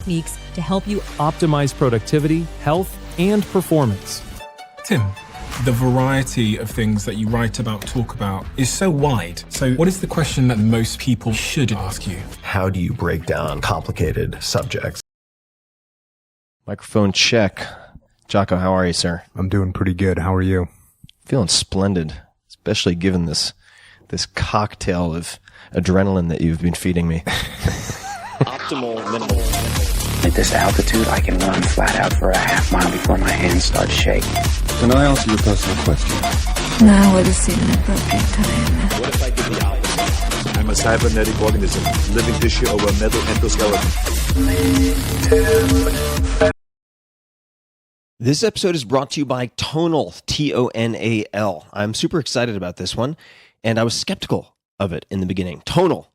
techniques to help you optimize productivity, health, and performance. Tim, the variety of things that you write about, talk about, is so wide. So what is the question that most people should ask you? How do you break down complicated subjects? Microphone check. Jocko, how are you, sir? I'm doing pretty good. How are you? Feeling splendid, especially given this cocktail of adrenaline that you've been feeding me. Optimal minimal. At this altitude, I can run flat out for a half mile before my hands start shaking. Can I answer your personal question? Now would seem an appropriate time. What if I did the opposite? I'm a cybernetic organism, living tissue over a metal endoskeleton. This episode is brought to you by Tonal, Tonal. I'm super excited about this one, and I was skeptical of it in the beginning. Tonal.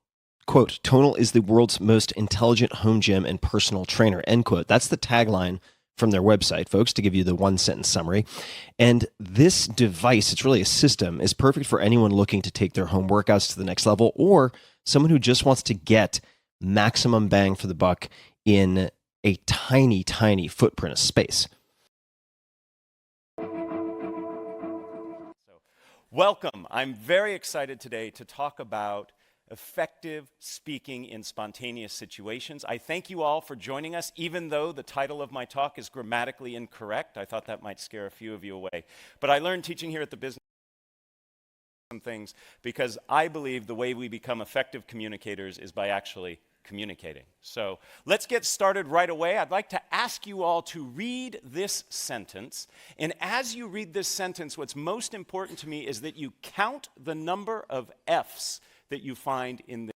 Quote, Tonal is the world's most intelligent home gym and personal trainer, end quote. That's the tagline from their website, folks, to give you the one-sentence summary. And this device, it's really a system, is perfect for anyone looking to take their home workouts to the next level or someone who just wants to get maximum bang for the buck in a tiny, tiny footprint of space. Welcome. I'm very excited today to talk about effective speaking in spontaneous situations. I thank you all for joining us, even though the title of my talk is grammatically incorrect. I thought that might scare a few of you away. But I learned teaching here at the business some things because I believe the way we become effective communicators is by actually communicating. So let's get started right away. I'd like to ask you all to read this sentence. And as you read this sentence, what's most important to me is that you count the number of F's that you find in this.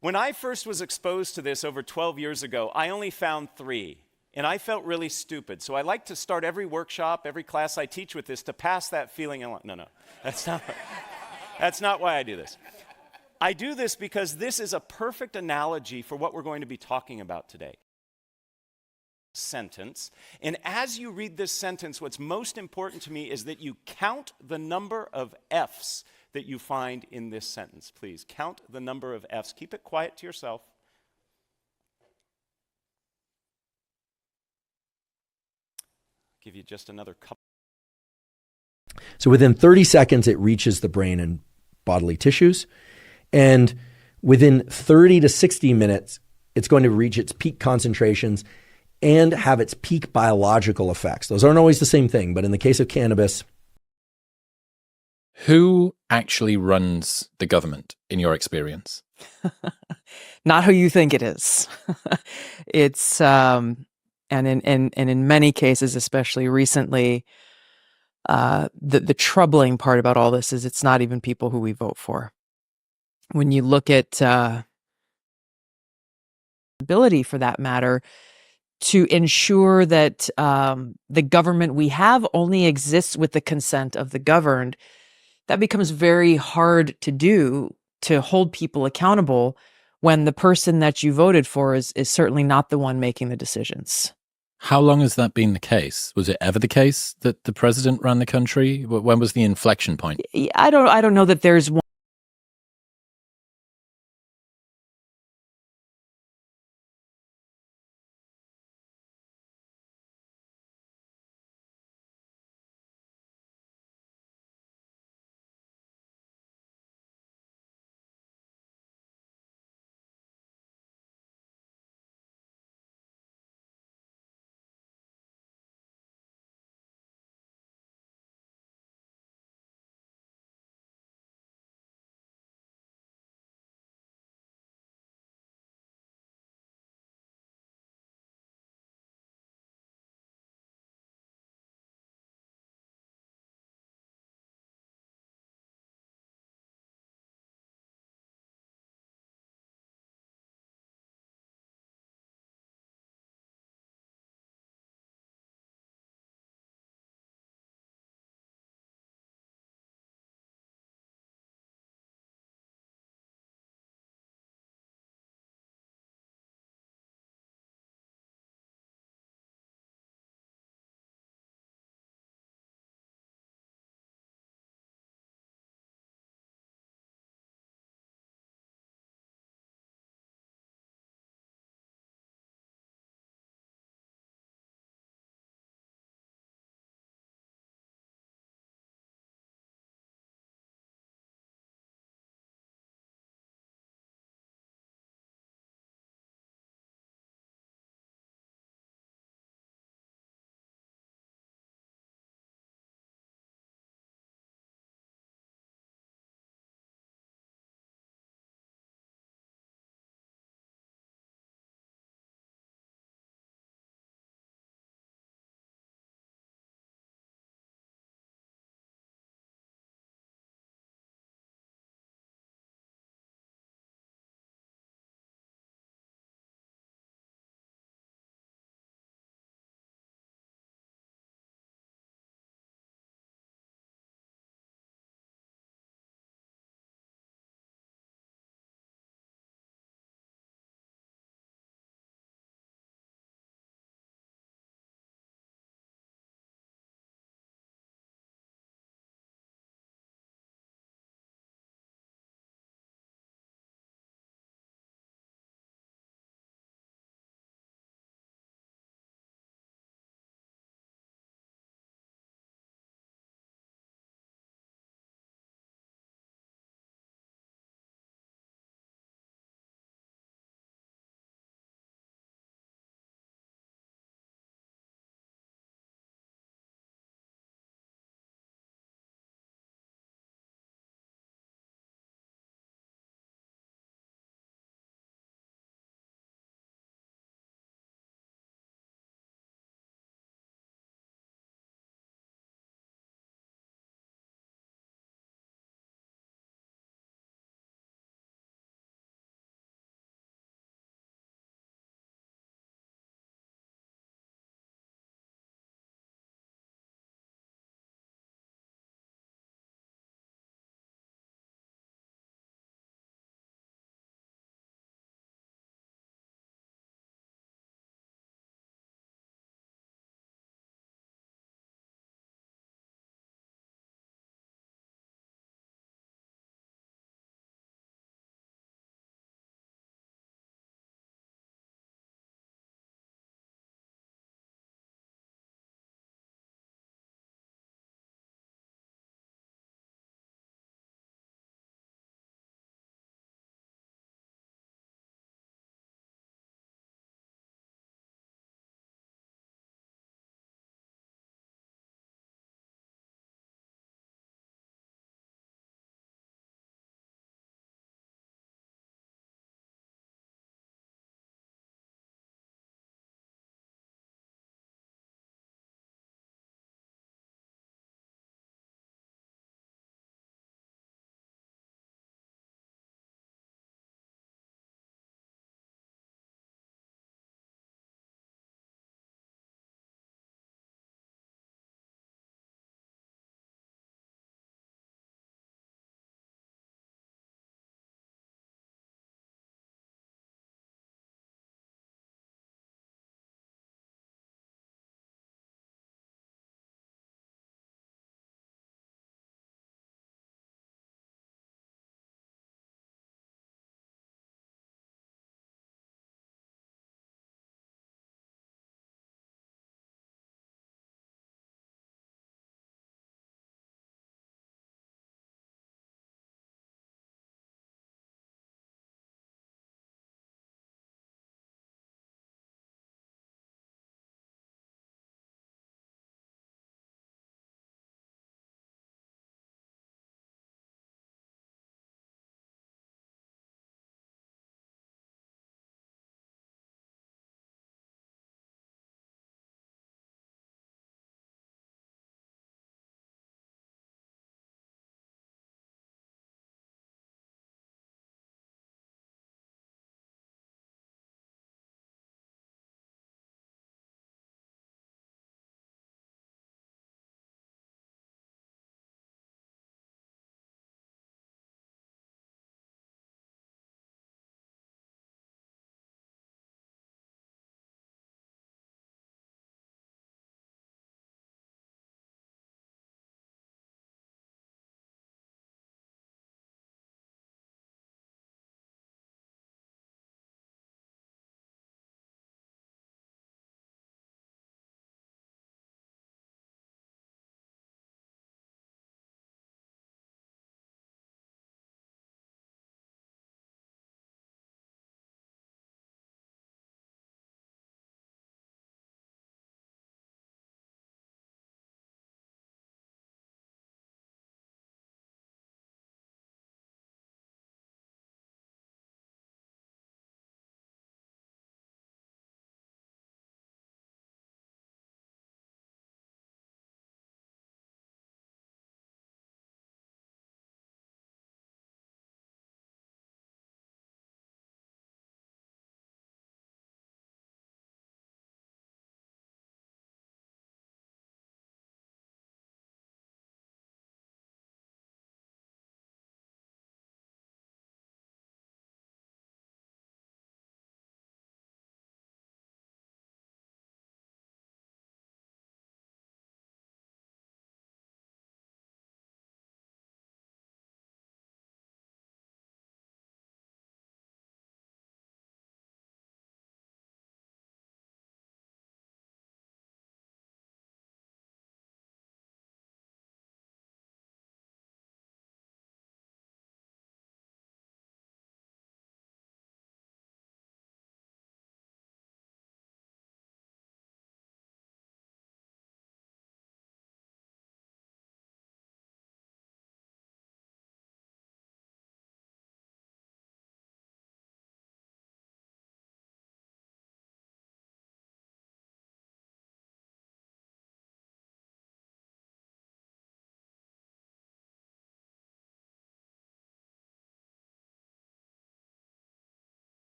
When I first was exposed to this over 12 years ago, I only found 3. And I felt really stupid. So I like to start every workshop, every class I teach with this to pass that feeling. No, that's not why I do this. I do this because this is a perfect analogy for what we're going to be talking about today. Sentence. And as you read this sentence, what's most important to me is that you count the number of F's that you find in this sentence. Please count the number of F's. Keep it quiet to yourself. Give you just another couple. So within 30 seconds, it reaches the brain and bodily tissues. And within 30 to 60 minutes, it's going to reach its peak concentrations and have its peak biological effects. Those aren't always the same thing, but in the case of cannabis. Who actually runs the government, in your experience? Not who you think it is. It's, and in many cases, especially recently, the troubling part about all this is it's not even people who we vote for. When you look at ability, for that matter, to ensure that the government we have only exists with the consent of the governed, that becomes very hard to do, to hold people accountable when the person that you voted for is certainly not the one making the decisions. How long has that been the case? Was it ever the case that the president ran the country? When was the inflection point? I don't know that there's one